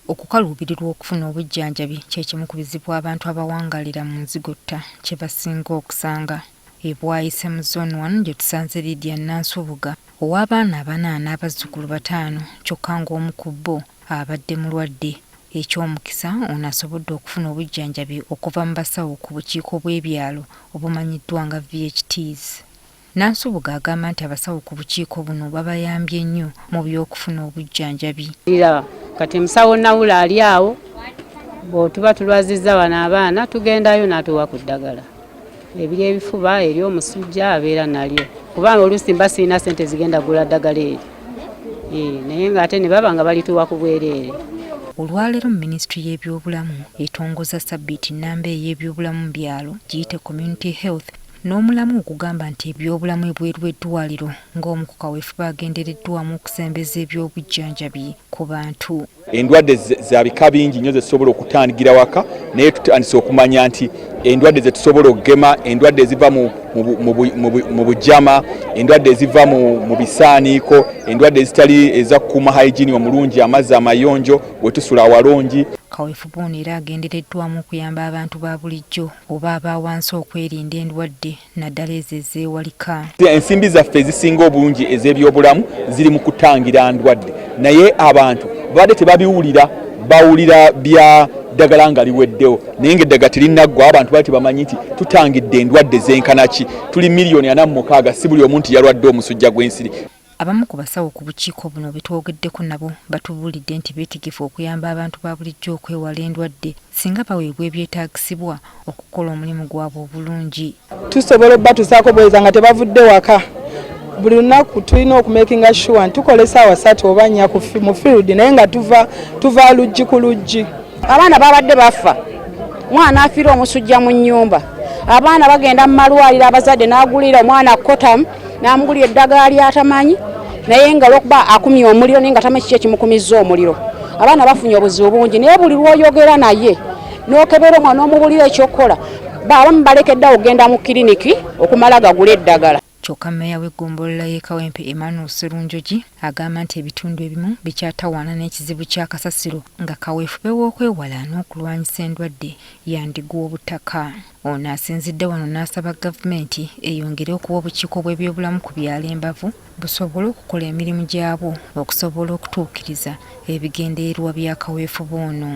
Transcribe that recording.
Okukaluubirirwa okufuna obujjanjabi kye kimu ku bizibu abantu abawangalira mu nzigotta kye basinga okusanga. Ebwayise mu Zone 1 gye tusanze Lydia Nansubuga ow'abaana 4 n'abazzukulu 5 kyokka ng'omu ku bo abadde mulwadde. Eky'omukisa ono asobodde okufuna obujjanjabi okuva mu basawo ku bukiiko bw'ebyalo obumanyiddwa nga VHTs. Nansubuga agamba nti abasawo ku bukiiko buno babayambye nnyo mu by'okufuna obujjanjabi. Kati musawo nawula ali awo bw'otuba tulwazizza wano abaana tugendayo n'atuwa ku ddagala. Ebiri ebifuba eri omusujja abeera nalyo. Kubanga oluusi mba sirina ssente zigenda gula ddagala eri. Naye ng'ate ne baba nga balituwa ku bwereere. Olwaleero mu Minisitule y'ebyobulamu etongozza ssabiiti nnamba ey'ebyobulamu byalo giyite community health n'omulamu okugamba nti ebyobulamu ebweru w'eddwaliro ng'omu ku Kaweefube agendereddwamu okusembeza ebyobujjanjabi ku bantu. Endwadde za bika bingi nnyo zetusobola okutandigira waka naye tutandise okumanya nti endwadde zetusobola okugema, endwadde eziva mu bujama, endwadde eziva mu bisaaniiko, endwadde ezitali eza kukuuma hygiene omulungi, amazzi amayonjo, bwe tusula awalungi. Kaweefube ono era agendereddwamu okuyamba abantu ba bulijjo oba aba wansi okwerinda endwadde naddala ezo ezeewalika. Ensimbi zaffe ezisinga obulungi ez'ebyobulamu ziri mu kutangira ndwadde, naye abantu badde tebabiwulira, bawulira bya ddagala nga liweddewo, naye ng'eddagala terinaggwa abantu bali tebamanyi nti tutangidde endwadde z'enkanaki. Tuli miliyoni 46, si buli omuntu yalwadde omusujja gw'ensiri. Abamu ku basawo ku bukiiko buno betwogeddeko nabo batubuulidde nti beetegefu okuyamba abantu ba bulijjo okwewala endwadde singa baweebwa ebyetaagisibwa okukola omulimu gwabwe obulungi. Tusobola obbatuusaako bweza nga tebavudde waka. Buli lunaku tulina okumakinga sure tukola essaawa 3 oba 4 mu field naye nga tuva luggi ku luggi. Abaana babadde bafa, mwana afiira omusujja mu nnyumba, abaana bagenda mu malwaliro abazadde n'agulira omwana kotamu n'amugulira eddagala ly'atamanyi naye nga lwokuba akumye omuliro naye nga tamanyi kiki ekimukumizza omuliro. Abaana bafunye obuzibu bungi naye buli lw'oyogera naye n'okebera omwana omubulira ekyokukola abamu balekedde okugenda mu kiriniki okumala gagula eddagala. Kyokka mmeeya w'eggombolola y'e Kawempe Emmanuel Sserunjogi agamba nti ebitundu ebimu bikyatawaana n'ekizibu kya kasasiro nga Kaweefube w'okwewala n'okulwanyisa endwadde yandigwa obutaka. Ono asinzidde wano n'asaba gavumenti eyongere okuwa obukiiko bw'ebyobulamu ku byalo embavu busobole okukola emirimu gyabwo okusobola okutuukiriza ebigendererwa bya Kaweefube ono.